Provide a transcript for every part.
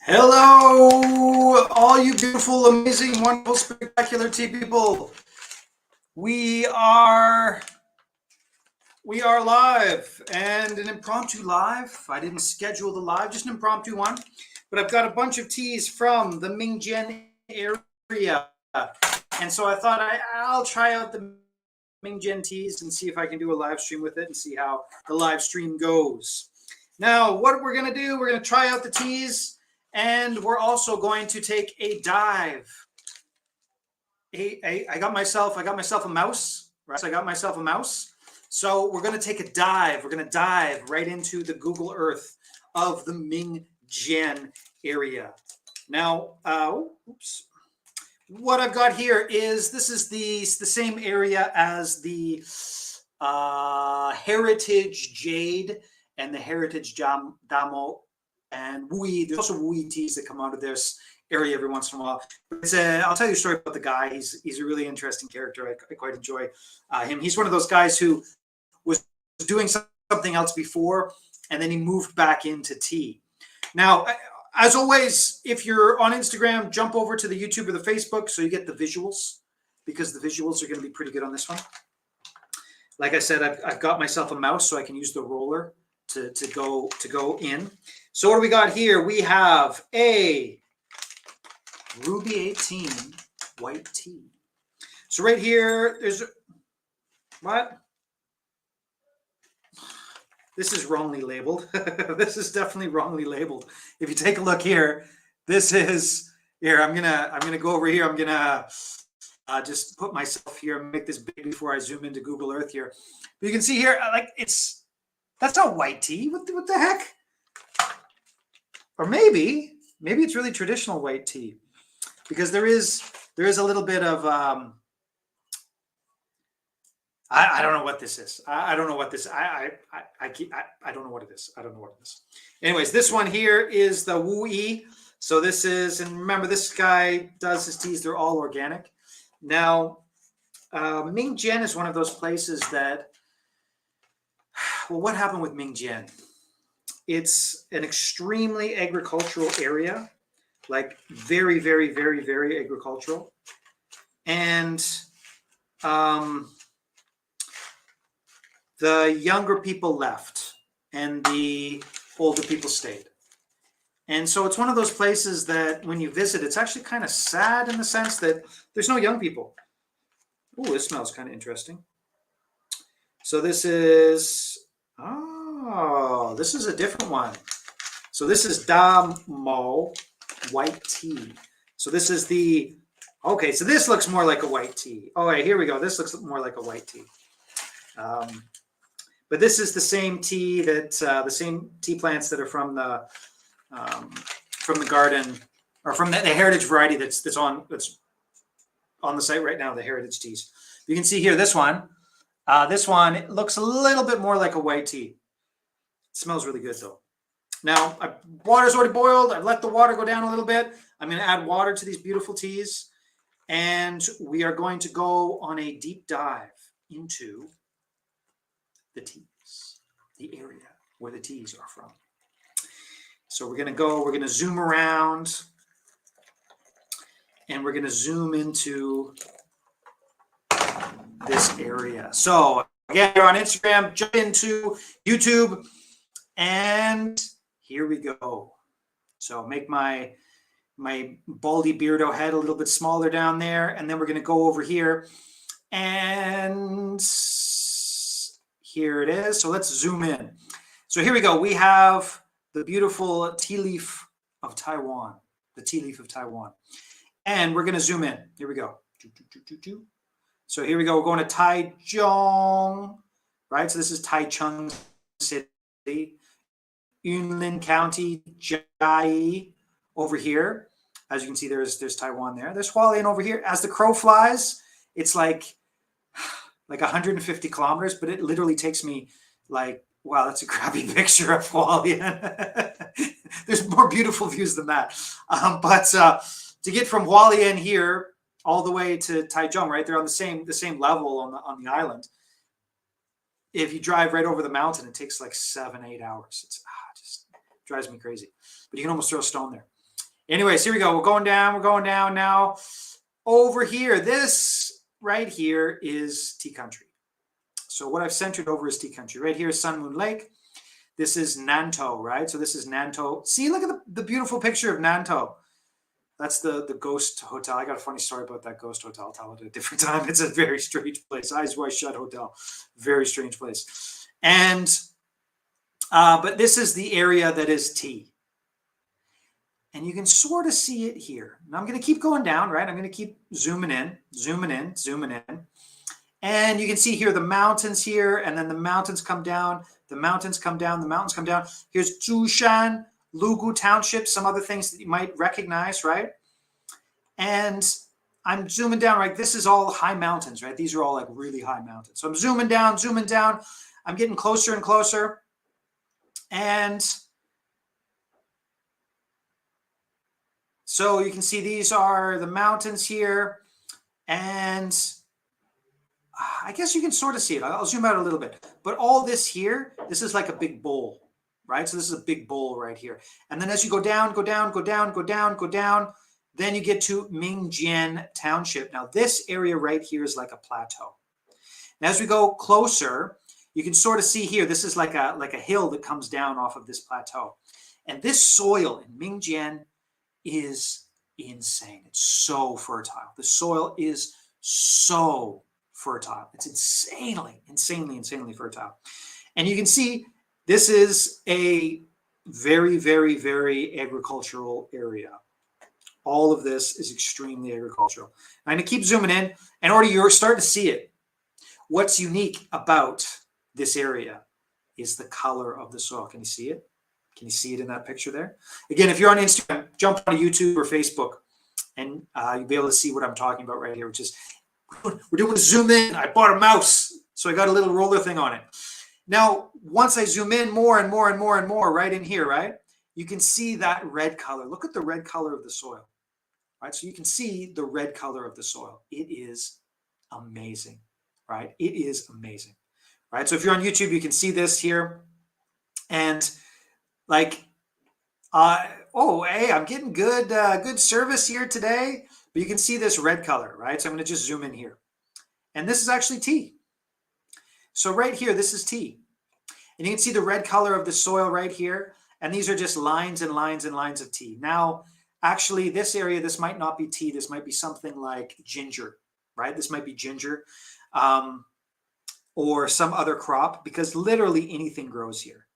Hello, all you beautiful, amazing, wonderful, spectacular tea people. We are we are live, and an impromptu live. I didn't schedule the live, just an impromptu one. But I've got a bunch of teas from the Mingjian area, and so I thought I'll try out the Mingjian teas and see if I can do a live stream with it and see how the live stream goes. Now, what we're going to do, we're going to try out the teas, and we're also going to take a dive. I got myself a mouse, right? So I got myself a mouse. So we're going to take a dive. We're going to dive right into the Google Earth of the Mingjian area. Now, oops. What I've got here is this is the same area as the Heritage Jade and the Heritage Damo and Wui. There's also Wui teas that come out of this area every once in a while. I'll tell you a story about the guy. He's a really interesting character. I quite enjoy him. He's one of those guys who was doing something else before, and then he moved back into tea. Now, as always, if you're on Instagram, jump over to the YouTube or the Facebook so you get the visuals, because the visuals are going to be pretty good on this one. Like I said, I've got myself a mouse so I can use the roller to go in. So what do we got here? We have a Ruby 18 white tea. So right here, there's what? This is wrongly labeled. This is definitely wrongly labeled. If you take a look here, this is here. I'm gonna go over here. I'm gonna just put myself here and make this big before I zoom into Google Earth here. But you can see here, like that's not white tea. What the heck? Or maybe it's really traditional white tea, because there is a little bit of I don't know what this is. I don't know what this. I don't know what it is. I don't know what it is. Anyways, this one here is the Wui. So this is, and remember, this guy does his teas. They're all organic. Now, Mingjian is one of those places that. Well, what happened with Mingjian? It's an extremely agricultural area, like very, very, very, very agricultural, and the younger people left and the older people stayed. And so it's one of those places that when you visit, it's actually kind of sad in the sense that there's no young people. Oh, this smells kind of interesting. So this is, this is a different one. So this is Damo white tea. So this is the, okay, so this looks more like a white tea. Oh, right, here we go. This looks more like a white tea. But this is the same tea that the same tea plants that are from the garden, or from the heritage variety that's on the site right now. The heritage teas. You can see here this one. This one, it looks a little bit more like a white tea. It smells really good though. Now, water's already boiled. I've let the water go down a little bit. I'm going to add water to these beautiful teas, and we are going to go on a deep dive into the teas, the area where the teas are from. So we're going to zoom around, and we're going to zoom into this area. So again, you're on Instagram, jump into YouTube, and here we go. So make my baldy beardo head a little bit smaller down there, and then we're going to go over here, and here it is. So let's zoom in. So here we go. We have the beautiful tea leaf of Taiwan, the tea leaf of Taiwan. And we're going to zoom in. Here we go. So here we go. We're going to Taichung, right? So this is Taichung City, Yunlin County, Jiayi over here. As you can see, there's Taiwan there. There's Hualien over here. As the crow flies, it's like 150 kilometers, but it literally takes me like, wow, that's a crappy picture of Hualien. There's more beautiful views than that. But to get from Hualien here all the way to Taichung, right? They're on the same level on the island. If you drive right over the mountain, it takes like 7-8 hours. It's just drives me crazy. But you can almost throw a stone there. Anyways, here we go. We're going down now. Over here, this right here is tea country. So what I've centered over is tea country. Right here is Sun Moon Lake. This is Nantou, right? So this is Nantou. See, look at the beautiful picture of Nantou. That's the ghost hotel. I got a funny story about that ghost hotel. I'll tell it at a different time. It's a very strange place. Eyes Wide Shut Hotel. Very strange place. And, but this is the area that is tea. And you can sort of see it here. Now I'm going to keep going down, right? I'm going to keep zooming in. And you can see here the mountains here, and then the mountains come down, the mountains come down, the mountains come down. Here's Zhushan, Lugu Township, some other things that you might recognize, right? And I'm zooming down, right? This is all high mountains, right? These are all like really high mountains. So I'm zooming down. I'm getting closer and closer. And so you can see these are the mountains here. And I guess you can sort of see it. I'll zoom out a little bit. But all this here, this is like a big bowl, right? So this is a big bowl right here. And then as you go down, then you get to Mingjian Township. Now this area right here is like a plateau. And as we go closer, you can sort of see here, this is like a hill that comes down off of this plateau. And this soil in Mingjian is insane. It's so fertile. The soil is so fertile. It's insanely fertile. And you can see this is a very, very, very agricultural area. All of this is extremely agricultural. I'm going to keep zooming in, and already you're starting to see it. What's unique about this area is the color of the soil. Can you see it? Can you see it in that picture there? Again, if you're on Instagram, jump on YouTube or Facebook, and you'll be able to see what I'm talking about right here, which is we're doing zoom in. I bought a mouse, so I got a little roller thing on it. Now, once I zoom in more and more right in here, right, you can see that red color. Look at the red color of the soil, right? So you can see the red color of the soil. It is amazing, right? It is amazing, right? So if you're on YouTube, you can see this here. And like, oh, hey, I'm getting good service here today. But you can see this red color, right? So I'm going to just zoom in here. And this is actually tea. So right here, this is tea. And you can see the red color of the soil right here. And these are just lines and lines and lines of tea. Now, actually, this area, this might not be tea. This might be something like ginger, right? This might be ginger or some other crop, because literally anything grows here.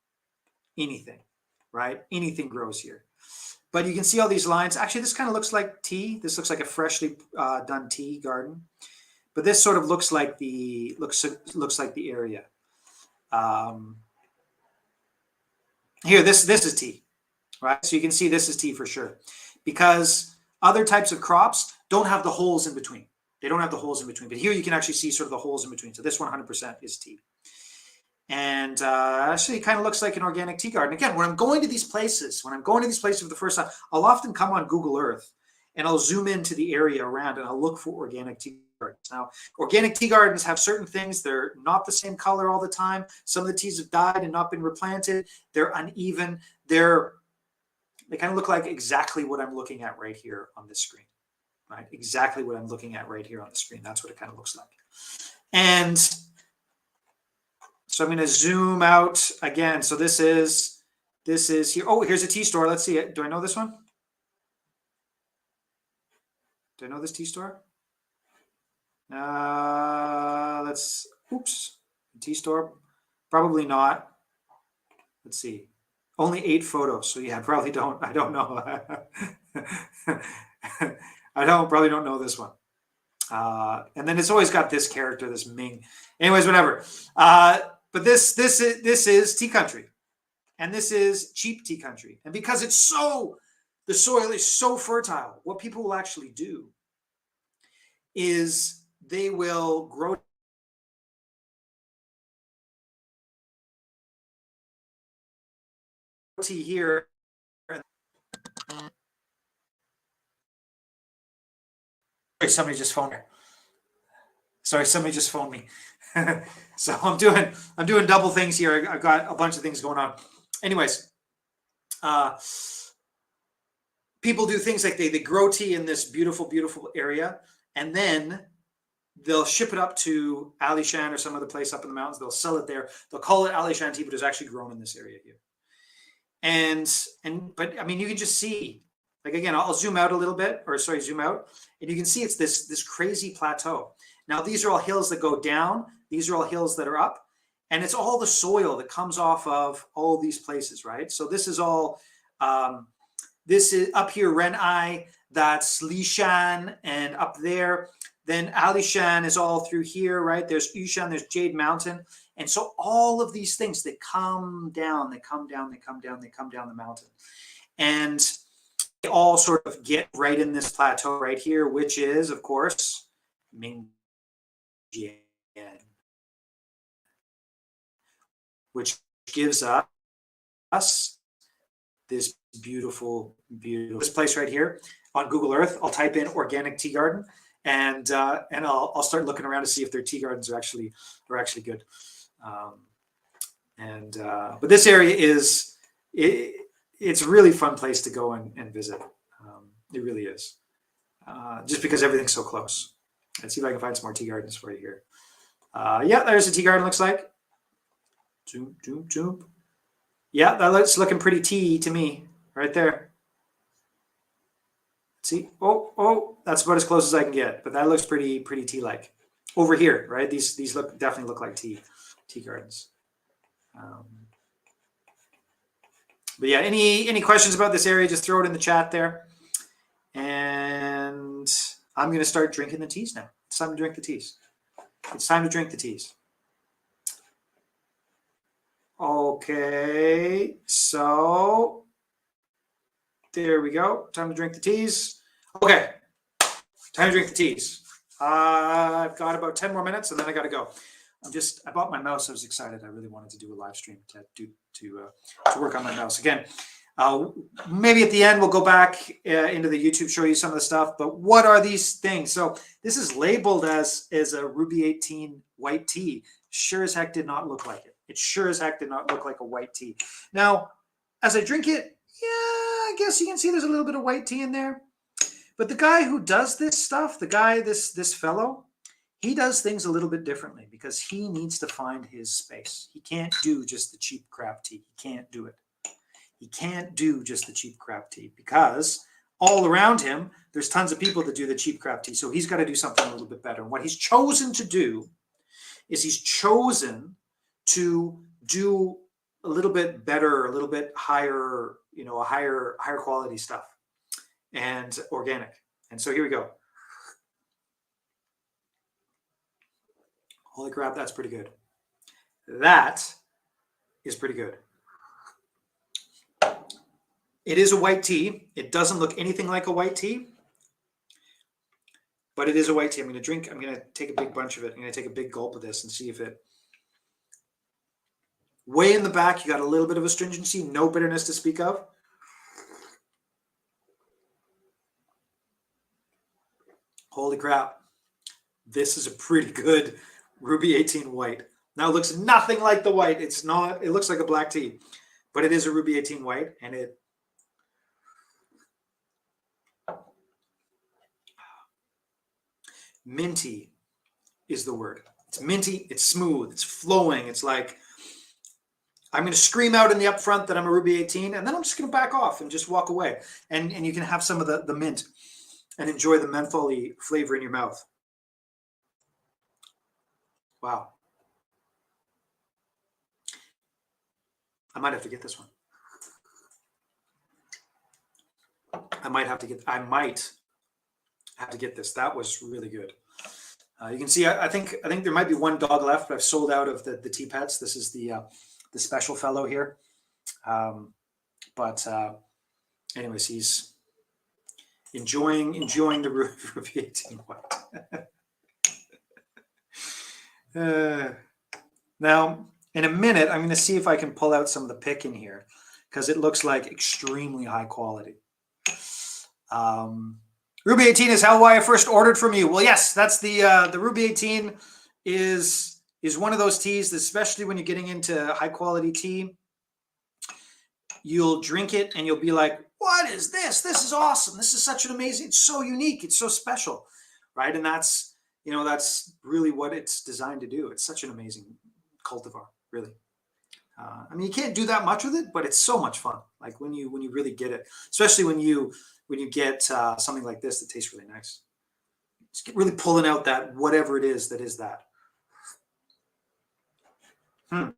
Anything, right? Anything grows here. But you can see all these lines. Actually, this kind of looks like tea. This looks like a freshly done tea garden. But this sort of looks like the area. Here, this is tea, right? So you can see this is tea for sure, because other types of crops don't have the holes in between. They don't have the holes in between. But here you can actually see sort of the holes in between. So this 100% is tea. And actually, it kind of looks like an organic tea garden. Again, when I'm going to these places, for the first time, I'll often come on Google Earth and I'll zoom into the area around and I'll look for organic tea gardens. Now, organic tea gardens have certain things. They're not the same color all the time. Some of the teas have died and not been replanted. They're uneven. They kind of look like exactly what I'm looking at right here on this screen, right? Exactly what I'm looking at right here on the screen. That's what it kind of looks like. And so I'm going to zoom out again. So this is here. Oh, here's a tea store. Let's see it. Do I know this one? Do I know this tea store? Oops. Tea store? Probably not. Let's see. Only 8 photos. So yeah, probably don't. I don't know. Probably don't know this one. And then it's always got this character, this Ming. Anyways, whatever. But this is tea country, and this is cheap tea country. And because the soil is so fertile, what people will actually do is they will grow tea here. Somebody just phoned me. Sorry, somebody just phoned me. So I'm doing double things here. I've got a bunch of things going on. Anyways, people do things like they grow tea in this beautiful, beautiful area, and then they'll ship it up to Alishan or some other place up in the mountains. They'll sell it there. They'll call it Alishan tea, but it's actually grown in this area here. But I mean, you can just see, like, again, I'll zoom out a little bit, or sorry, zoom out, and you can see it's this crazy plateau. Now, these are all hills that go down. These are all hills that are up, and it's all the soil that comes off of all these places, right? So this is all, this is up here, Ren'ai, that's Lishan, and up there, then Alishan is all through here, right? There's Yushan, there's Jade Mountain. And so all of these things, they come down, they come down, they come down, they come down the mountain. And they all sort of get right in this plateau right here, which is, of course, Mingjian, which gives us this beautiful, beautiful, this place right here on Google Earth. I'll type in organic tea garden, and I'll start looking around to see if their tea gardens are actually good. But this area is, it's a really fun place to go and visit. It really is, just because everything's so close. Let's see if I can find some more tea gardens for you here. Yeah, there's a tea garden, looks like. Zoom, zoom, zoom. Yeah, that looks looking pretty tea to me right there. See, oh, that's about as close as I can get, but that looks pretty tea-like over here, right? These definitely look like tea gardens. But yeah, any questions about this area, just throw it in the chat there. And I'm going to start drinking the teas now. It's time to drink the teas. It's time to drink the teas. Okay, so there we go. Time to drink the teas. Okay, time to drink the teas. I've got about 10 more minutes, and then I got to go. I bought my mouse. I was excited. I really wanted to do a live stream to work on my mouse again. Maybe at the end we'll go back into the YouTube, show you some of the stuff. But what are these things? So this is labeled as a Ruby 18 white tea. Sure as heck did not look like it. It sure as heck did not look like a white tea. Now, as I drink it, yeah, I guess you can see there's a little bit of white tea in there. But the guy who does this stuff, this fellow, he does things a little bit differently because he needs to find his space. He can't do just the cheap crap tea. He can't do it. He can't do just the cheap crap tea because all around him, there's tons of people that do the cheap crap tea. So he's got to do something a little bit better. And what he's chosen to do is he's chosen to do a little bit better, a little bit higher, a higher quality stuff and organic. And so here we go. Holy crap, that's pretty good. That is pretty good. It is a white tea. It doesn't look anything like a white tea, but it is a white tea. I'm going to take a big bunch of it. I'm going to take a big gulp of this and see if it, way in the back, you got a little bit of astringency, no bitterness to speak of. Holy crap. This is a pretty good Ruby 18 white. Now it looks nothing like the white. It's not, it looks like a black tea, but it is a Ruby 18 white, and it, minty is the word. It's minty, it's smooth, it's flowing. It's like, I'm going to scream out in the upfront that I'm a Ruby 18, and then I'm just going to back off and just walk away. And you can have some of the mint and enjoy the mentholy flavor in your mouth. Wow. I might have to get this one. I might have to get this. That was really good. You can see, I think there might be one dog left, but I've sold out of the tea pets. This is the special fellow here. Anyways, he's enjoying the Ruby 18 white. Now, in a minute, I'm going to see if I can pull out some of the pick in here because it looks like extremely high quality. Ruby 18 is how I first ordered from you. Well, yes, that's the Ruby 18 is one of those teas, especially when you're getting into high quality tea. you'll drink it and you'll be like, what is this? This is awesome. This is such an amazing, it's so unique. It's so special, right? And that's, that's really what it's designed to do. It's such an amazing cultivar, really. I mean, you can't do that much with it, but it's so much fun. Like when you really get it, especially when you get something like this that tastes really nice. Just really pulling out that whatever it is that is that. Hmm.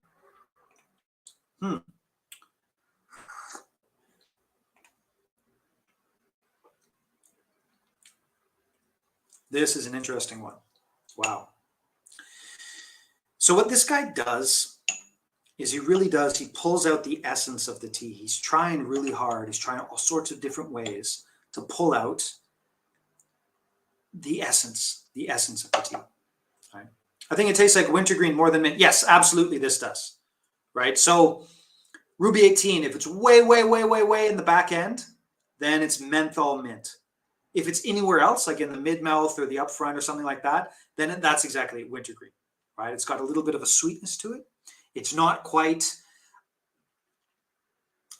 Hmm. This is an interesting one. Wow. So what this guy does is he pulls out the essence of the tea. He's trying really hard. He's trying all sorts of different ways to pull out the essence of the tea. Right? I think it tastes like wintergreen more than mint. Yes, absolutely this does. Right? So Ruby 18, if it's way, way, way, way, way in the back end, then it's menthol mint. If it's anywhere else, like in the mid-mouth or the up front or something like that, then that's exactly wintergreen, right? It's got a little bit of a sweetness to it. It's not quite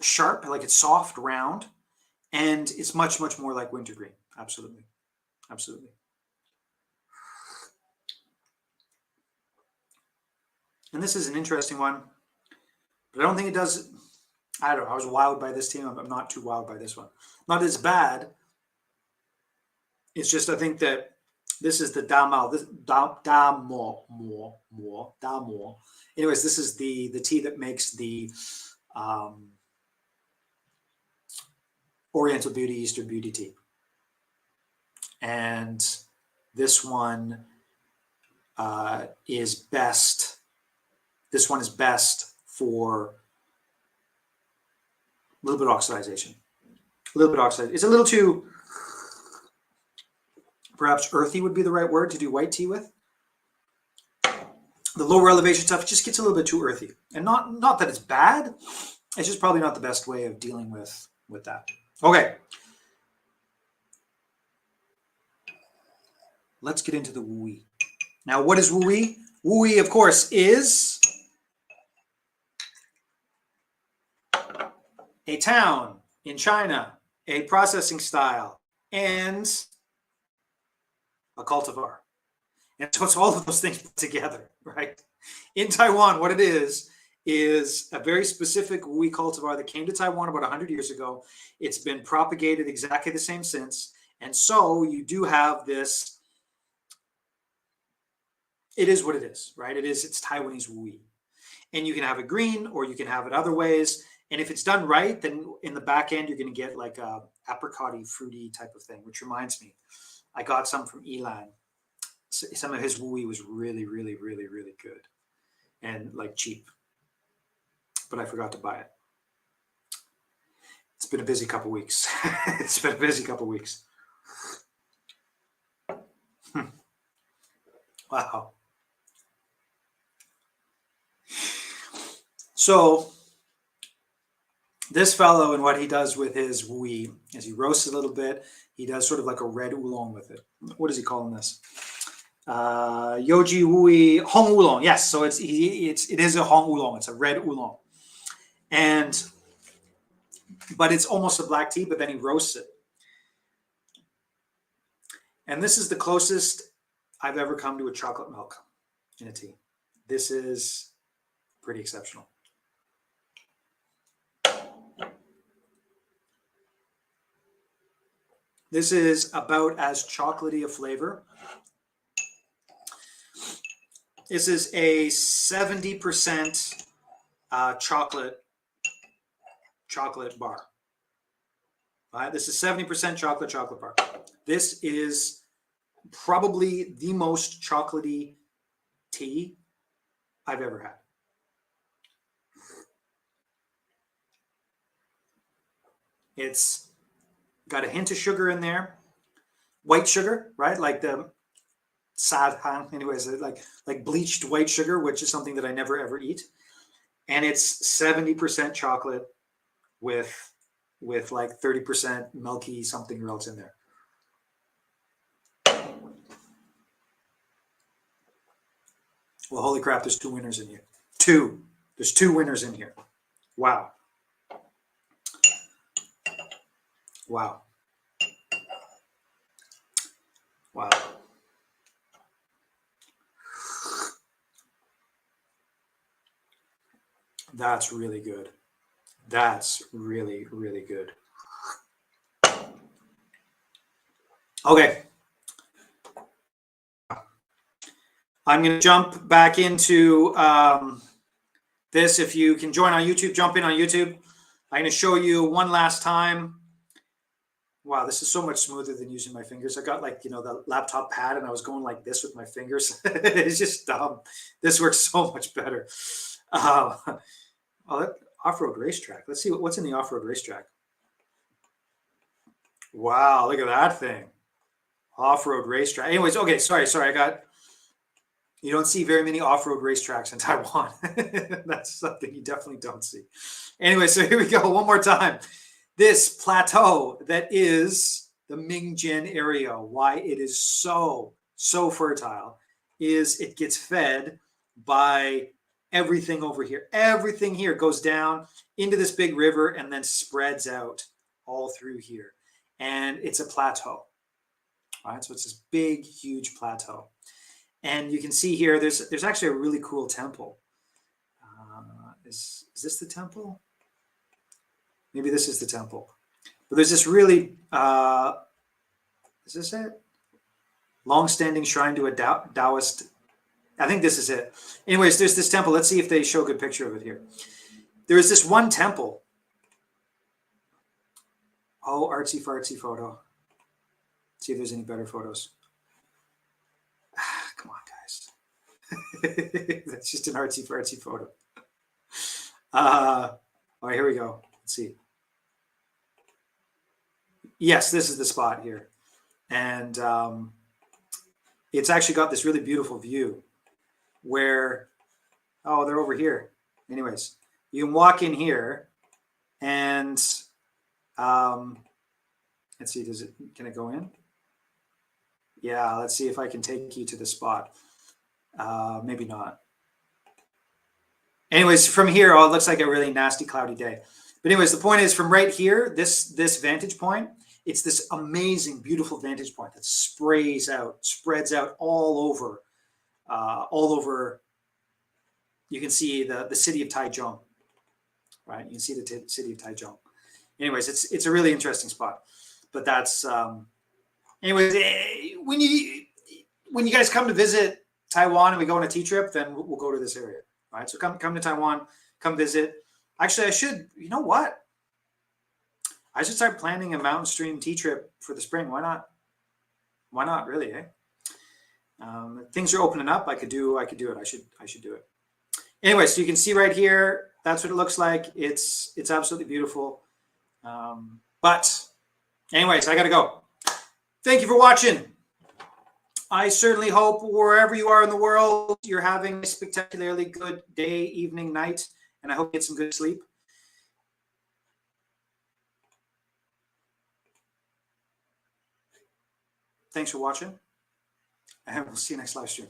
sharp, like it's soft, round, and it's much, much more like wintergreen. Absolutely. Absolutely. And this is an interesting one, but I don't think it does. I don't know. I was wowed by this team. I'm not too wowed by this one. Not as bad. It's just I think that this is the Damal. This Damor. Anyways, this is the tea that makes the Oriental Beauty, Eastern Beauty tea. And this one is best. This one is best for a little bit of oxidization. A little bit of oxidization. It's a little too, perhaps earthy would be the right word to do white tea with. The lower elevation stuff just gets a little bit too earthy. And not that it's bad, it's just probably not the best way of dealing with that. Okay. Let's get into the Wuyi. Now, what is Wuyi? Wuyi, of course, is a town in China, a processing style, and a cultivar. And so it's all of those things put together, right? In Taiwan, what it is a very specific Wuyi cultivar that came to Taiwan about 100 years ago. It's been propagated exactly the same since. And so you do have this, it is what it is, right? It's Taiwanese Wuyi. And you can have it green or you can have it other ways. And if it's done right, then in the back end, you're going to get like a apricot-y, fruity type of thing, which reminds me, I got some from Elan. Some of his Wuyi was really, really, really, really good and like cheap. But I forgot to buy it. It's been a busy couple weeks. It's been a busy couple weeks. Wow. So this fellow and what he does with his Wuyi is he roasts it a little bit. He does sort of like a red oolong with it. What is he calling this? Yoji Wuyi Hong Oolong. Yes, so it is a Hong Oolong. It's a red oolong, but it's almost a black tea. But then he roasts it, and this is the closest I've ever come to a chocolate milk in a tea. This is pretty exceptional. This is about as chocolatey a flavor. This is a 70% chocolate bar. This is 70% chocolate bar. This is probably the most chocolatey tea I've ever had. It's got a hint of sugar in there, white sugar, right? Like the sadhang, anyways, like bleached white sugar, which is something that I never ever eat. And it's 70% chocolate with like 30% milky something else in there. Well, holy crap, there's two winners in here. There's two winners in here. Wow. Wow. Wow. That's really good. That's really, really good. Okay. I'm going to jump back into this. If you can join on YouTube, jump in on YouTube. I'm going to show you one last time. Wow, this is so much smoother than using my fingers. I got like, the laptop pad and I was going like this with my fingers. It's just dumb. This works so much better. Off-road racetrack. Let's see what's in the off-road racetrack. Wow, look at that thing. Off-road racetrack. Anyways, okay, sorry. You don't see very many off-road racetracks in Taiwan. That's something you definitely don't see. Anyway, so here we go. One more time. This plateau that is the Mingjian area, why it is so fertile, is it gets fed by everything over here. Everything here goes down into this big river and then spreads out all through here. And it's a plateau. All right, so it's this big, huge plateau. And you can see here, there's actually a really cool temple. Is this the temple? Maybe this is the temple. But there's this really, is this it? Long-standing shrine to a Taoist. I think this is it. Anyways, there's this temple. Let's see if they show a good picture of it here. There is this one temple. Oh, artsy-fartsy photo. Let's see if there's any better photos. Come on, guys. That's just an artsy-fartsy photo. All right, here we go. Let's see. Yes, this is the spot here. And it's actually got this really beautiful view where, oh, they're over here. Anyways, you can walk in here and let's see, can it go in? Yeah, let's see if I can take you to the spot. Maybe not. Anyways, from here, oh, it looks like a really nasty cloudy day. But anyways, the point is from right here, this vantage point, it's this amazing, beautiful vantage point that spreads out all over. You can see the city of Taichung, right? You can see the city of Taichung. Anyways, it's a really interesting spot. But that's, anyways, when you guys come to visit Taiwan and we go on a tea trip, then we'll go to this area, right? So come to Taiwan, come visit. Actually, I should, you know what? I should start planning a mountain stream tea trip for the spring. Why not? Why not? Really, eh? Things are opening up. I could do it. I should do it. Anyway, so you can see right here. That's what it looks like. It's absolutely beautiful. But anyways, I gotta go. Thank you for watching. I certainly hope wherever you are in the world, you're having a spectacularly good day, evening, night, and I hope you get some good sleep. Thanks for watching, and we'll see you next live stream.